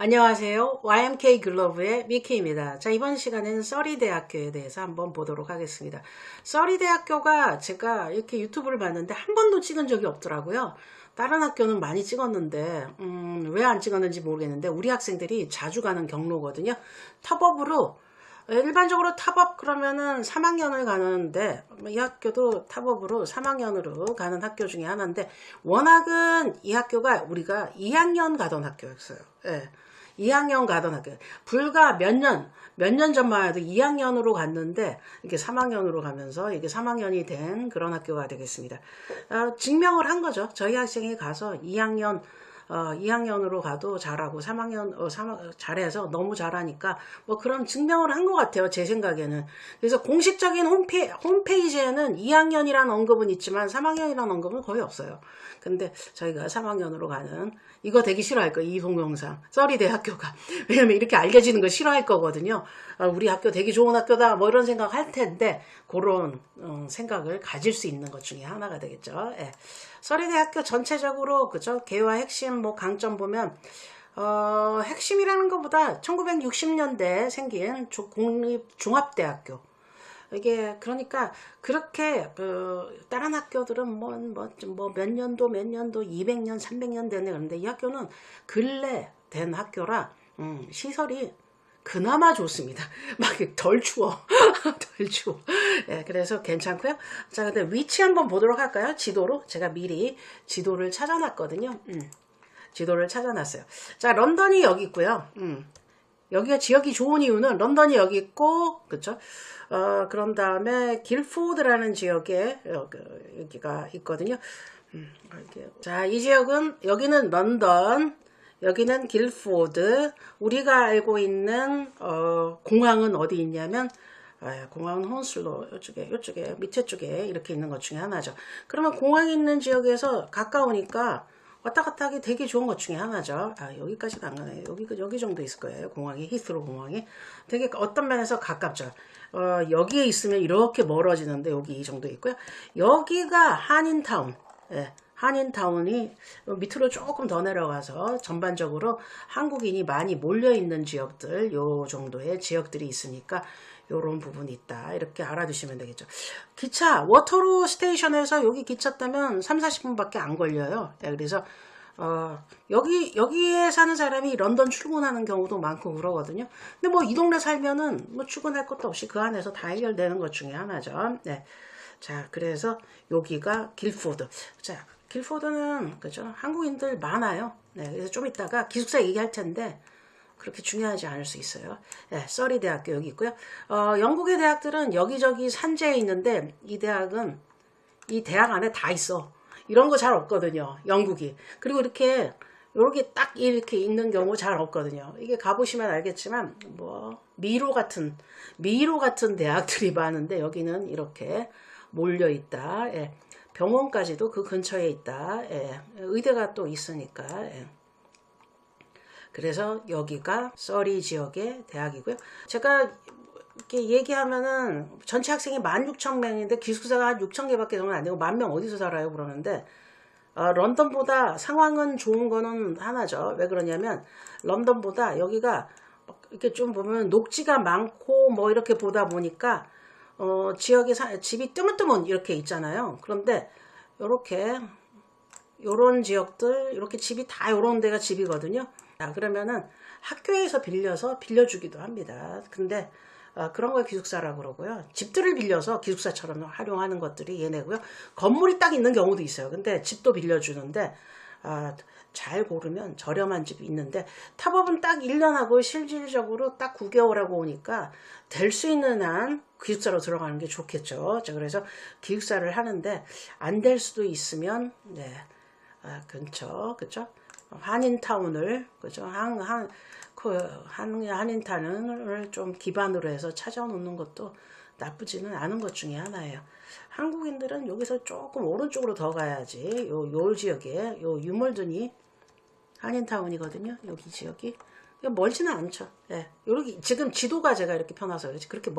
안녕하세요. YMK 글로브의 미키입니다. 자, 이번 시간에는 써리대학교에 대해서 한번 보도록 하겠습니다. 써리대학교가 제가 이렇게 유튜브를 봤는데 한 번도 찍은 적이 없더라고요. 다른 학교는 많이 찍었는데 왜 안 찍었는지 모르겠는데 우리 학생들이 자주 가는 경로거든요. 탑업으로 일반적으로 탑업 그러면은 3학년을 가는데 이 학교도 탑업으로 3학년으로 가는 학교 중에 하나인데 워낙은 이 학교가 우리가 2학년 가던 학교였어요. 예. 2학년 가던 학교. 불과 몇 년 전만 해도 2학년으로 갔는데 이게 3학년으로 가면서 이게 3학년이 된 그런 학교가 되겠습니다. 증명을 한 거죠. 저희 학생이 가서 2학년으로 가도 잘하고 3학년 잘해서 너무 잘하니까 뭐 그런 증명을 한 것 같아요. 제 생각에는. 그래서 공식적인 홈페이지에는 2학년이라는 언급은 있지만 3학년이라는 언급은 거의 없어요. 근데 저희가 3학년으로 가는 이거 되게 싫어할 거예요. 이 동영상 써리대학교가. 왜냐면 이렇게 알려지는 거 싫어할 거거든요. 우리 학교 되게 좋은 학교다 뭐 이런 생각 할 텐데 그런 생각을 가질 수 있는 것 중에 하나가 되겠죠. 예. 써리대학교 전체적으로 그죠? 개화 핵심 뭐 강점 보면 핵심이라는 것보다 1960년대에 생긴 공립종합대학교. 이게 그러니까 그렇게 다른 학교들은 뭐 몇 년도 200년 300년 됐네. 그런데 이 학교는 근래 된 학교라 시설이 그나마 좋습니다. 막 덜 추워. 덜 추워. 네, 그래서 괜찮고요. 자, 근데 위치 한번 보도록 할까요? 지도로. 제가 미리 지도를 찾아놨거든요. 지도를 찾아놨어요. 자, 런던이 여기 있고요. 여기가 지역이 좋은 이유는 런던이 여기 있고, 그쵸? 그런 다음에 길포드라는 지역에 여기가 있거든요. 자, 이 지역은 여기는 런던, 여기는 길포드. 우리가 알고 있는 공항은 어디 있냐면 공항은 혼슬로 이쪽에 밑에 쪽에 이렇게 있는 것 중에 하나죠. 그러면 공항이 있는 지역에서 가까우니까 왔다 갔다 하기 되게 좋은 것 중에 하나죠. 여기까지는 안 가네요. 여기 정도 있을 거예요. 공항이, 히스로 공항이. 되게 어떤 면에서 가깝죠. 여기에 있으면 이렇게 멀어지는데 여기 이 정도 있고요. 여기가 한인타운. 예, 한인타운이 밑으로 조금 더 내려가서 전반적으로 한국인이 많이 몰려있는 지역들, 요 정도의 지역들이 있으니까 요런 부분이 있다. 이렇게 알아두시면 되겠죠. 기차, 워터루 스테이션에서 여기 기차 타면 3, 40분밖에 안 걸려요. 네, 그래서 여기에 사는 사람이 런던 출근하는 경우도 많고 그러거든요. 근데 뭐 이 동네 살면은 뭐 출근할 것도 없이 그 안에서 다 해결되는 것 중에 하나죠. 네. 자, 그래서 여기가 길포드. 자, 길포드는 그죠? 한국인들 많아요. 네, 그래서 좀 이따가 기숙사 얘기할 텐데 그렇게 중요하지 않을 수 있어요. 네, 써리 대학교 여기 있고요. 영국의 대학들은 여기저기 산재에 있는데 이 대학은 이 대학 안에 다 있어. 이런 거 잘 없거든요. 영국이. 그리고 이렇게 딱 이렇게 있는 경우 잘 없거든요. 이게 가보시면 알겠지만 뭐 미로 같은 대학들이 많은데 여기는 이렇게 몰려 있다. 예. 병원까지도 그 근처에 있다. 예. 의대가 또 있으니까. 예. 그래서 여기가 써리 지역의 대학이고요. 제가 이렇게 얘기하면은 전체 학생이 16,000명인데 기숙사가 한 6,000개밖에 안 되고 10,000명 어디서 살아요 그러는데 런던보다 상황은 좋은 거는 하나죠. 왜 그러냐면 런던보다 여기가 이렇게 좀 보면 녹지가 많고 뭐 이렇게 보다 보니까 지역에 집이 뜨문뜨문 이렇게 있잖아요. 그런데 요런 지역들 이렇게 집이 다 요런 데가 집이거든요. 그러면은 학교에서 빌려주기도 합니다. 근데 그런 걸 기숙사라고 그러고요. 집들을 빌려서 기숙사처럼 활용하는 것들이 얘네고요. 건물이 딱 있는 경우도 있어요. 근데 집도 빌려주는데 잘 고르면 저렴한 집이 있는데 탑업은 딱 1년하고 실질적으로 딱 9개월하고 오니까 될 수 있는 한 기숙사로 들어가는 게 좋겠죠. 그래서 기숙사를 하는데 안 될 수도 있으면 네, 근처 그쵸? 한인타운을 그죠? 한인타운을 좀 기반으로 해서 찾아놓는 것도 나쁘지는 않은 것 중에 하나예요. 한국인들은 여기서 조금 오른쪽으로 더 가야지 요 지역에 요 유몰든이 한인타운이거든요. 여기 지역이 멀지는 않죠. 예, 여기 지금 지도가 제가 이렇게 펴놔서 그렇지 그렇게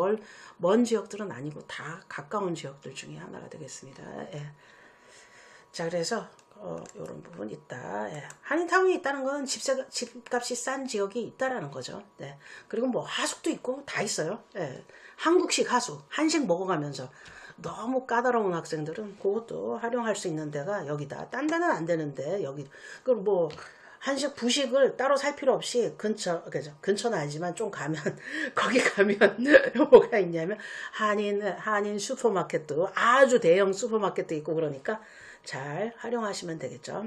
먼 지역들은 아니고 다 가까운 지역들 중에 하나가 되겠습니다. 예. 자, 그래서 이런 부분 있다. 예. 한인타운이 있다는 건 집값이 싼 지역이 있다라는 거죠. 네. 그리고 뭐 하숙도 있고 다 있어요. 예. 한국식 하숙, 한식 먹어가면서 너무 까다로운 학생들은 그것도 활용할 수 있는 데가 여기다. 딴 데는 안 되는데 여기 그리고 뭐 한식 부식을 따로 살 필요 없이 그죠? 근처는 아니지만 좀 가면 거기 가면 뭐가 있냐면 한인 슈퍼마켓도 아주 대형 슈퍼마켓도 있고 그러니까 잘 활용하시면 되겠죠.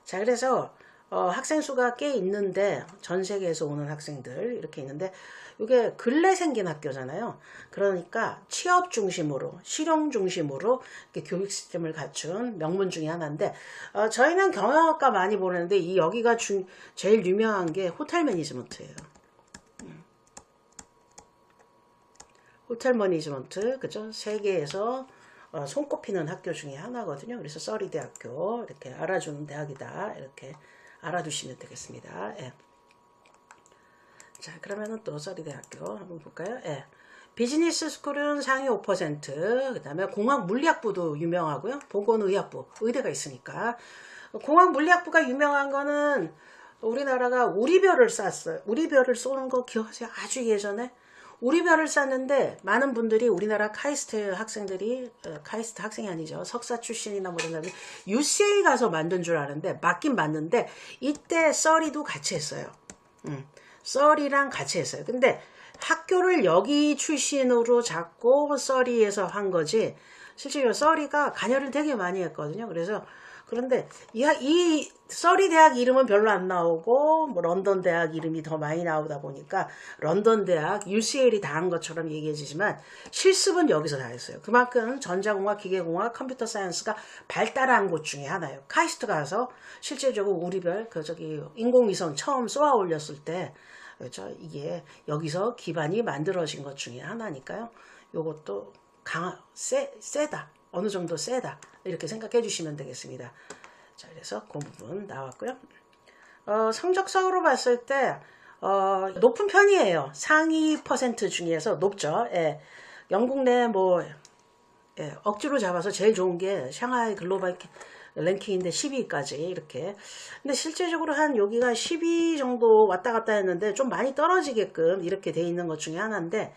자, 그래서 학생 수가 꽤 있는데 전 세계에서 오는 학생들 이렇게 있는데 이게 근래 생긴 학교잖아요. 그러니까 취업 중심으로 실용 중심으로 이렇게 교육 시스템을 갖춘 명문 중에 하나인데 저희는 경영학과 많이 보는데 이 여기가 제일 유명한 게 호텔 매니지먼트예요. 호텔 매니지먼트 그죠? 세계에서 손꼽히는 학교 중에 하나거든요. 그래서 써리 대학교 이렇게 알아주는 대학이다 이렇게 알아두시면 되겠습니다. 예. 자, 그러면은 또 써리 대학교 한번 볼까요? 예. 비즈니스 스쿨은 상위 5%, 그 다음에 공학 물리학부도 유명하고요. 보건의학부, 의대가 있으니까. 공학 물리학부가 유명한 거는 우리나라가 우리별을 쐈어요. 우리별을 쏘는 거 기억하세요? 아주 예전에? 우리별을 쐈는데 많은 분들이 우리나라 카이스트 학생들이 카이스트 학생이 아니죠. 석사 출신이나 뭐 이런 사람이 UCL 가서 만든 줄 아는데 맞긴 맞는데 이때 써리도 같이 했어요. 써리랑 같이 했어요. 근데 학교를 여기 출신으로 잡고 써리에서 한 거지 실제로 써리가 관여를 되게 많이 했거든요. 그런데 이 써리 대학 이름은 별로 안 나오고 뭐 런던 대학 이름이 더 많이 나오다 보니까 런던 대학, UCL이 다 한 것처럼 얘기해지지만 실습은 여기서 다 했어요. 그만큼 전자공학, 기계공학, 컴퓨터 사이언스가 발달한 곳 중에 하나예요. 카이스트 가서 실제적으로 우리별 인공위성 처음 쏘아 올렸을 때 그렇죠? 이게 여기서 기반이 만들어진 것 중에 하나니까요. 요것도 세다. 어느 정도 세다. 이렇게 생각해 주시면 되겠습니다. 자, 그래서 그 부분 나왔고요. 성적적으로 봤을 때, 높은 편이에요. 상위 퍼센트 중에서 높죠. 예. 영국 내 예, 억지로 잡아서 제일 좋은 게 샹하이 글로벌 랭킹인데 10위까지 이렇게. 근데 실제적으로 한 여기가 10위 정도 왔다 갔다 했는데 좀 많이 떨어지게끔 이렇게 돼 있는 것 중에 하나인데,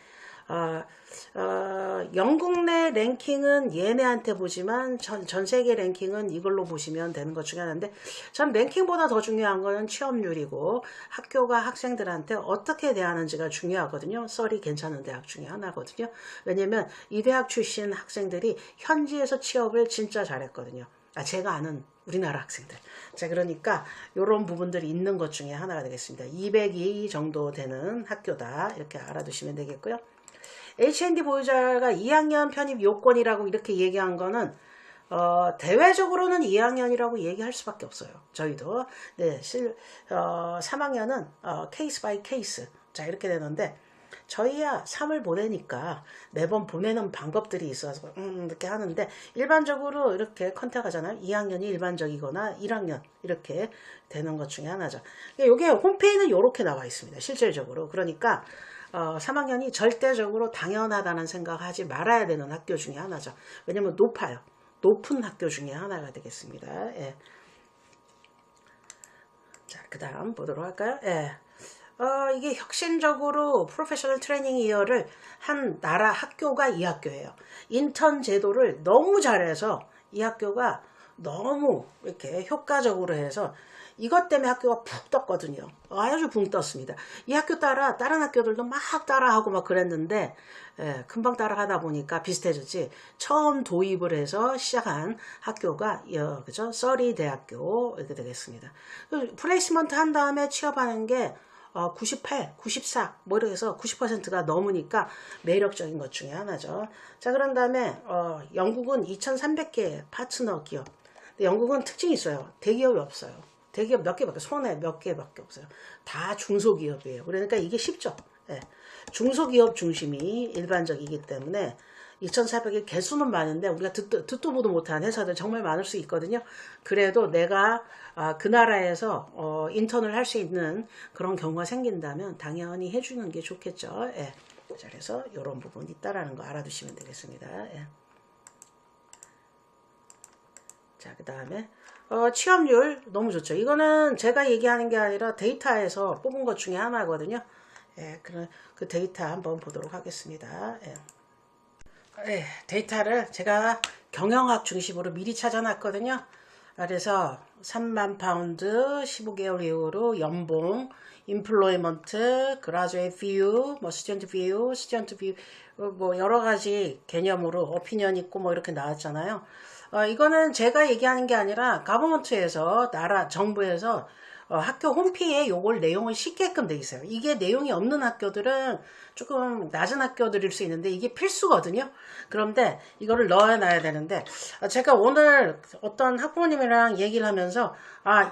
영국 내 랭킹은 얘네한테 보지만 전 세계 랭킹은 이걸로 보시면 되는 것 중에 하나인데 전 랭킹보다 더 중요한 거는 취업률이고 학교가 학생들한테 어떻게 대하는지가 중요하거든요. 썰이 괜찮은 대학 중에 하나거든요. 왜냐면 이 대학 출신 학생들이 현지에서 취업을 진짜 잘했거든요. 제가 아는 우리나라 학생들. 자, 그러니까 이런 부분들이 있는 것 중에 하나가 되겠습니다. 202 정도 되는 학교다. 이렇게 알아두시면 되겠고요. H&D 보유자가 2학년 편입 요건이라고 이렇게 얘기한 거는 대외적으로는 2학년이라고 얘기할 수밖에 없어요. 저희도. 네, 3학년은 케이스 바이 케이스. 자, 이렇게 되는데 저희야 3을 보내니까 매번 보내는 방법들이 있어서 이렇게 하는데 일반적으로 이렇게 컨택하잖아요. 2학년이 일반적이거나 1학년 이렇게 되는 것 중에 하나죠. 이게 홈페이지는 이렇게 나와 있습니다. 실질적으로. 그러니까 3학년이 절대적으로 당연하다는 생각하지 말아야 되는 학교 중에 하나죠. 왜냐면 높아요. 높은 학교 중에 하나가 되겠습니다. 예. 자, 그 다음 보도록 할까요? 예. 이게 혁신적으로 프로페셔널 트레이닝 이어를 한 나라 학교가 이 학교예요. 인턴 제도를 너무 잘해서 이 학교가 너무 이렇게 효과적으로 해서 이것 때문에 학교가 푹 떴거든요. 아주 붕 떴습니다. 이 학교 따라 다른 학교들도 막 따라하고 막 그랬는데 금방 따라하다 보니까 비슷해졌지. 처음 도입을 해서 시작한 학교가 그죠? 써리 대학교 이렇게 되겠습니다. 플레이스먼트 한 다음에 취업하는 게 98, 94 뭐 이렇게 해서 90%가 넘으니까 매력적인 것 중에 하나죠. 자, 그런 다음에 영국은 2,300개 파트너 기업. 근데 영국은 특징이 있어요. 대기업이 없어요. 대기업 몇 개밖에 손에 몇 개밖에 없어요. 다 중소기업이에요. 그러니까 이게 쉽죠. 예. 중소기업 중심이 일반적이기 때문에 2,400의 개수는 많은데 우리가 듣도 보도 못한 회사들 정말 많을 수 있거든요. 그래도 내가 그 나라에서 인턴을 할 수 있는 그런 경우가 생긴다면 당연히 해주는 게 좋겠죠. 예. 자, 그래서 이런 부분이 있다라는 거 알아두시면 되겠습니다. 예. 자, 그 다음에 취업률 너무 좋죠. 이거는 제가 얘기하는 게 아니라 데이터에서 뽑은 것 중에 하나거든요. 예, 그 데이터 한번 보도록 하겠습니다. 예. 예, 데이터를 제가 경영학 중심으로 미리 찾아놨거든요. 그래서 3만 파운드 15개월 이후로 연봉, 인플로이먼트, 그라듀에이트 뷰, 뭐 스튜던트 뷰, 스튜던트 뷰, 뭐 여러 가지 개념으로 오피니언 있고 뭐 이렇게 나왔잖아요. 이거는 제가 얘기하는 게 아니라 가버먼트에서 나라 정부에서 학교 홈피에 요걸 내용을 싣게끔 돼 있어요. 이게 내용이 없는 학교들은 조금 낮은 학교들일 수 있는데 이게 필수거든요. 그런데 이거를 넣어놔야 되는데 제가 오늘 어떤 학부모님이랑 얘기를 하면서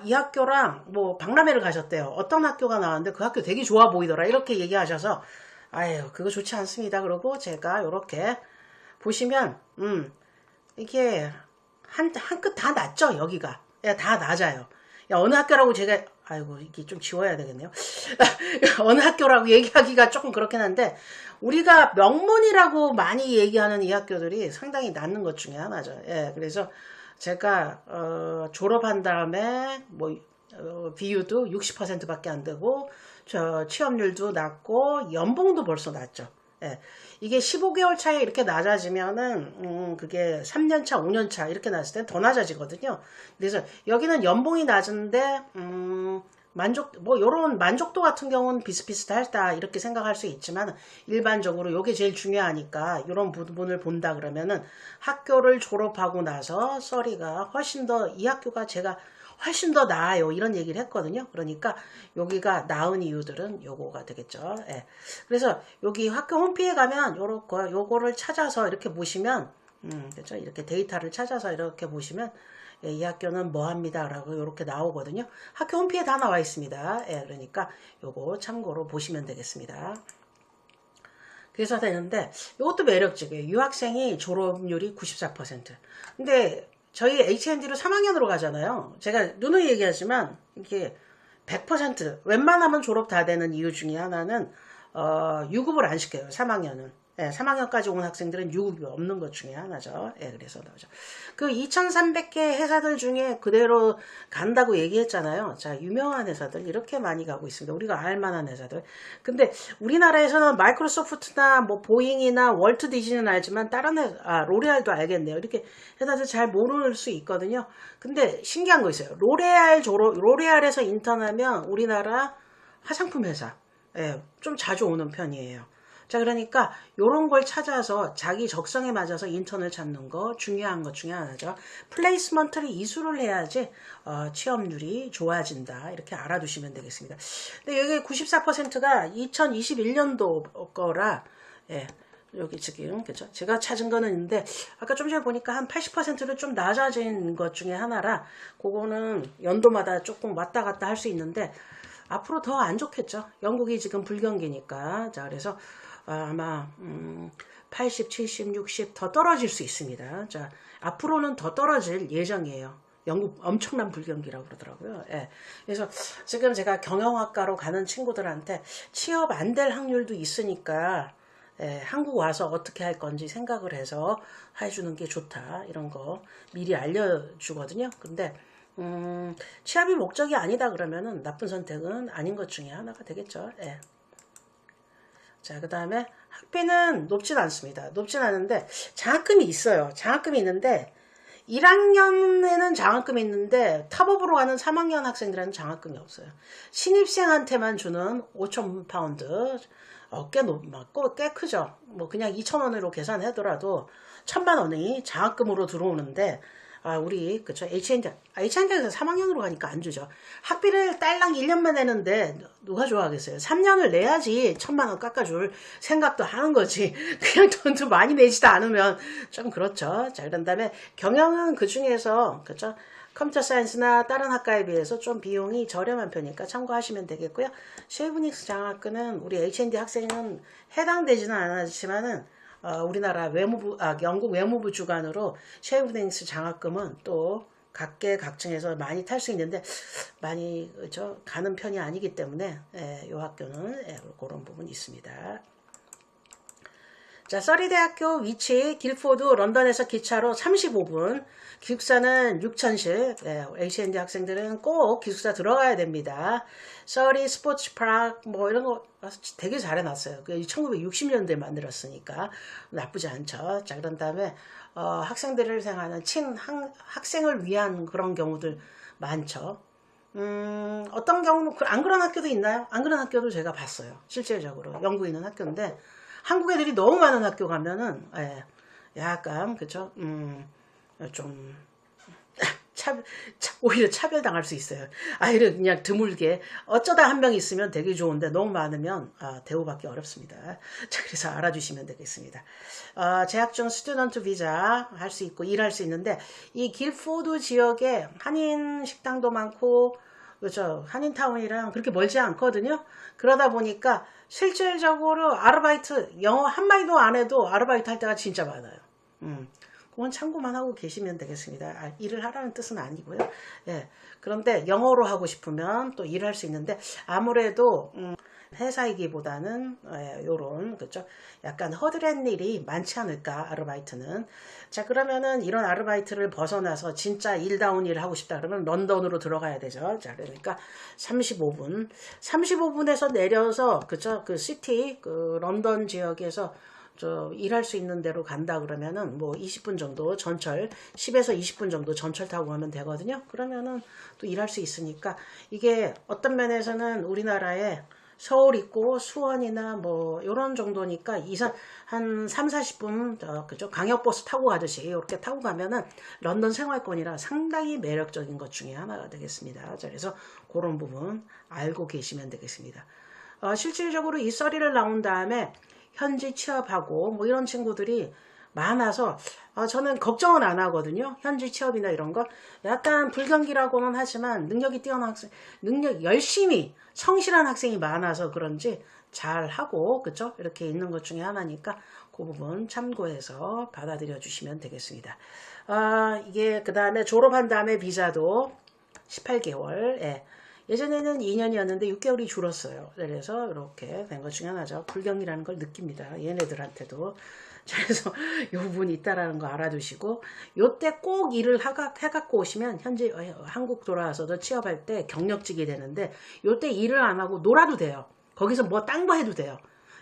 이 학교랑 뭐 박람회를 가셨대요. 어떤 학교가 나왔는데 그 학교 되게 좋아 보이더라 이렇게 얘기하셔서 아유 그거 좋지 않습니다. 그러고 제가 이렇게 보시면 이게 한 끗 다 낮죠 여기가. 야, 다 낮아요. 야, 어느 학교라고 제가 아이고 이게 좀 지워야 되겠네요. 어느 학교라고 얘기하기가 조금 그렇긴 한데 우리가 명문이라고 많이 얘기하는 이 학교들이 상당히 낮는 것 중에 하나죠. 예, 그래서 제가 졸업한 다음에 뭐 비율도 60%밖에 안 되고 취업률도 낮고 연봉도 벌써 낮죠. 예, 이게 15개월 차에 이렇게 낮아지면은 그게 3년차, 5년차 이렇게 났을 때 더 낮아지거든요. 그래서 여기는 연봉이 낮은데 뭐 요런 만족도 같은 경우는 비슷비슷하다 이렇게 생각할 수 있지만 일반적으로 요게 제일 중요하니까 이런 부분을 본다 그러면은 학교를 졸업하고 나서 썰이가 훨씬 더 이 학교가 제가 훨씬 더 나아요 이런 얘기를 했거든요. 그러니까 여기가 나은 이유들은 요거가 되겠죠. 예. 그래서 여기 학교 홈페이지에 가면 요거를 찾아서 이렇게 보시면 그렇죠? 이렇게 데이터를 찾아서 이렇게 보시면 예, 이 학교는 뭐 합니다 라고 이렇게 나오거든요. 학교 홈페이지에 다 나와 있습니다. 예, 그러니까 요거 참고로 보시면 되겠습니다. 그래서 되는데 이것도 매력적이에요. 유학생이 졸업률이 94%. 근데 저희 H&D로 3학년으로 가잖아요. 제가 누누이 얘기하지만 이게 100% 웬만하면 졸업 다 되는 이유 중에 하나는 유급을 안 시켜요. 3학년은. 예, 3학년까지 온 학생들은 유급이 없는 것 중에 하나죠. 예, 그래서 나오죠. 그 2,300개 회사들 중에 그대로 간다고 얘기했잖아요. 자, 유명한 회사들 이렇게 많이 가고 있습니다. 우리가 알만한 회사들. 근데 우리나라에서는 마이크로소프트나 뭐 보잉이나 월트 디즈니는 알지만 다른 회사, 로레알도 알겠네요. 이렇게 회사들 잘 모를 수 있거든요. 근데 신기한 거 있어요. 로레알에서 인턴하면 우리나라 화장품 회사, 예, 좀 자주 오는 편이에요. 자, 그러니까 요런 걸 찾아서 자기 적성에 맞아서 인턴을 찾는 거 중요한 것 중에 하나죠. 플레이스먼트를 이수를 해야지 취업률이 좋아진다. 이렇게 알아두시면 되겠습니다. 근데 여기 94%가 2021년도 거라 예. 여기 지금 그죠? 제가 찾은 거는 있는데 아까 좀 전에 보니까 한 80%를 좀 낮아진 것 중에 하나라 그거는 연도마다 조금 왔다 갔다 할 수 있는데 앞으로 더 안 좋겠죠. 영국이 지금 불경기니까. 자, 그래서 아마 80, 70, 60 더 떨어질 수 있습니다. 자, 앞으로는 더 떨어질 예정이에요. 영국 엄청난 불경기라고 그러더라고요. 예. 그래서 지금 제가 경영학과로 가는 친구들한테 취업 안 될 확률도 있으니까 예, 한국 와서 어떻게 할 건지 생각을 해서 해주는 게 좋다. 이런 거 미리 알려주거든요. 근데 취업이 목적이 아니다 그러면은 나쁜 선택은 아닌 것 중에 하나가 되겠죠. 예. 자, 그 다음에 학비는 높진 않습니다. 높진 않은데 장학금이 있어요. 장학금이 있는데 1학년에는 장학금이 있는데 탑업으로 가는 3학년 학생들한테는 장학금이 없어요. 신입생한테만 주는 5,000파운드 꽤 크죠. 뭐 그냥 2,000원으로 계산하더라도 1,000만 원이 장학금으로 들어오는데 우리 그쵸 H&D에서 3학년으로 가니까 안 주죠. 학비를 딸랑 1년만 내는데 누가 좋아하겠어요. 3년을 내야지 1,000만 원 깎아줄 생각도 하는 거지. 그냥 돈도 많이 내지도 않으면 좀 그렇죠. 자, 그런 다음에 경영은 그 중에서 그쵸 컴퓨터 사이언스나 다른 학과에 비해서 좀 비용이 저렴한 편이니까 참고하시면 되겠고요. 쉐이브닉스 장학금은 우리 H&D 학생은 해당되지는 않았지만은 우리나라 영국 외무부 주관으로 쉐이브닉스 장학금은 또 각계각층에서 많이 탈 수 있는데 많이 가는 편이 아니기 때문에 이 학교는 그런 부분이 있습니다. 자, 서리대학교 위치 길포드 런던에서 기차로 35분. 기숙사는 6천실. 네, H&D 학생들은 꼭 기숙사 들어가야 됩니다. 서리 스포츠 파크 뭐 이런 거 되게 잘 해놨어요. 1960년대에 만들었으니까 나쁘지 않죠. 자, 그런 다음에 학생들을 생각하는 학생을 위한 그런 경우들 많죠. 어떤 경우는 안 그런 학교도 있나요? 안 그런 학교도 제가 봤어요. 실질적으로 연구에 있는 학교인데 한국 애들이 너무 많은 학교 가면은 약간 그쵸? 좀 오히려 차별당할 수 있어요. 아이를 그냥 드물게 어쩌다 한 명 있으면 되게 좋은데 너무 많으면 대우받기 어렵습니다. 자, 그래서 알아주시면 되겠습니다. 재학 중 스튜던트 비자 할 수 있고 일할 수 있는데 이 길포드 지역에 한인 식당도 많고 그렇죠. 한인타운이랑 그렇게 멀지 않거든요. 그러다 보니까 실질적으로 아르바이트 영어 한마디도 안 해도 아르바이트 할 때가 진짜 많아요. 그건 참고만 하고 계시면 되겠습니다. 일을 하라는 뜻은 아니고요. 예. 그런데 영어로 하고 싶으면 또 일할 수 있는데 아무래도 회사이기보다는 요런 그죠? 약간 허드렛 일이 많지 않을까 아르바이트는. 자, 그러면은 이런 아르바이트를 벗어나서 진짜 일다운 일을 하고 싶다 그러면 런던으로 들어가야 되죠. 자, 그러니까 35분에서 내려서 그죠? 그 시티 그 런던 지역에서 일할 수 있는 데로 간다 그러면은 뭐 20분 정도 전철 10에서 20분 정도 전철 타고 가면 되거든요. 그러면은 또 일할 수 있으니까 이게 어떤 면에서는 우리나라에 서울 있고 수원이나 뭐 요런 정도니까 한 3, 40분 그죠? 강역버스 타고 가듯이 이렇게 타고 가면은 런던 생활권이라 상당히 매력적인 것 중에 하나가 되겠습니다. 자, 그래서 그런 부분 알고 계시면 되겠습니다. 실질적으로 이 썰이를 나온 다음에 현지 취업하고 뭐 이런 친구들이 많아서 저는 걱정은 안 하거든요. 현지 취업이나 이런 거 약간 불경기라고는 하지만 능력이 뛰어난 학생, 열심히 성실한 학생이 많아서 그런지 잘하고 그쵸? 이렇게 있는 것 중에 하나니까 그 부분 참고해서 받아들여 주시면 되겠습니다. 이게 그 다음에 졸업한 다음에 비자도 18개월 예전에는 2년이었는데 6개월이 줄었어요. 그래서 이렇게 된 것 중에 하나죠. 불경이라는 걸 느낍니다. 얘네들한테도. 그래서 이 부분이 있다라는 거 알아두시고 요때 꼭 일을 해갖고 오시면 현재 한국 돌아와서도 취업할 때 경력직이 되는데 요때 일을 안 하고 놀아도 돼요. 거기서 뭐 딴 거 해도 돼요.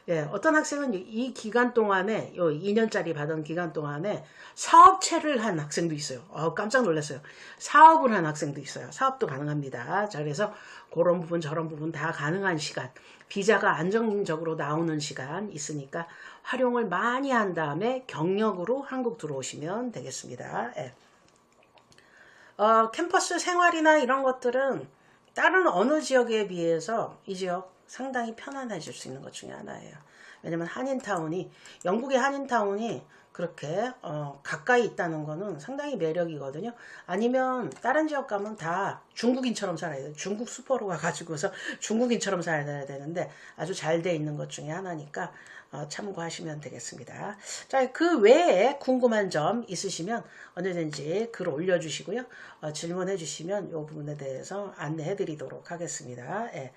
예, 어떤 학생은 이 기간 동안에 2년짜리 받은 기간 동안에 사업체를 한 학생도 있어요. 깜짝 놀랐어요. 사업을 한 학생도 있어요. 사업도 가능합니다. 자, 그래서 그런 부분 저런 부분 다 가능한 시간, 비자가 안정적으로 나오는 시간 있으니까 활용을 많이 한 다음에 경력으로 한국 들어오시면 되겠습니다. 예. 캠퍼스 생활이나 이런 것들은 다른 어느 지역에 비해서 이 지역 상당히 편안해질 수 있는 것 중에 하나예요. 왜냐면 영국의 한인타운이 그렇게 가까이 있다는 거는 상당히 매력이거든요. 아니면 다른 지역 가면 다 중국인처럼 살아야 돼요. 중국 슈퍼로 가가지고서 중국인처럼 살아야 되는데 아주 잘 돼 있는 것 중에 하나니까 참고하시면 되겠습니다. 자, 그 외에 궁금한 점 있으시면 언제든지 글 올려주시고요. 질문해 주시면 이 부분에 대해서 안내해 드리도록 하겠습니다. 예.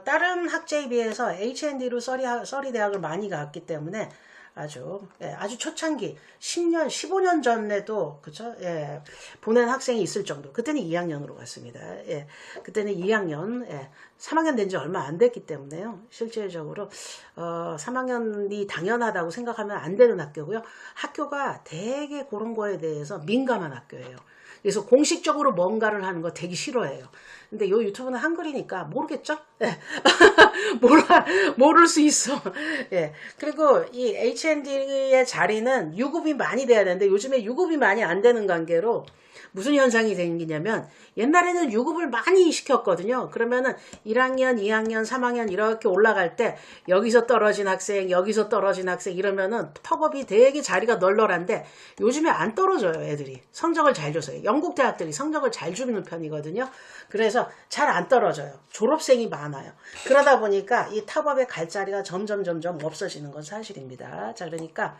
다른 학제에 비해서 H&D로 서리 대학을 많이 갔기 때문에 아주 초창기 10년, 15년 전에도 그쵸? 예, 보낸 학생이 있을 정도. 그때는 2학년으로 갔습니다. 예, 그때는 2학년, 3학년 된 지 얼마 안 됐기 때문에요. 실질적으로 3학년이 당연하다고 생각하면 안 되는 학교고요. 학교가 되게 그런 거에 대해서 민감한 학교예요. 그래서 공식적으로 뭔가를 하는 거 되게 싫어해요. 근데 요 유튜브는 한글이니까 모르겠죠? 예. 모를 수 있어. 예. 그리고 이 H&D의 자리는 유급이 많이 돼야 되는데 요즘에 유급이 많이 안 되는 관계로 무슨 현상이 생기냐면 옛날에는 유급을 많이 시켰거든요. 그러면은 1학년, 2학년, 3학년 이렇게 올라갈 때 여기서 떨어진 학생, 여기서 떨어진 학생 이러면은 턱업이 되게 자리가 널널한데 요즘에 안 떨어져요, 애들이. 성적을 잘 줘서요. 영국 대학들이 성적을 잘 주는 편이거든요. 그래서 잘 안 떨어져요. 졸업생이 많아요. 그러다 보니까 이 탑업에 갈 자리가 점점 없어지는 건 사실입니다. 자, 그러니까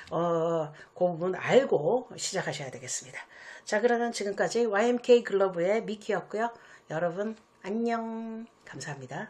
그 부분 알고 시작하셔야 되겠습니다. 자, 그러면 지금까지 YMK 글로브의 미키였고요. 여러분 안녕. 감사합니다.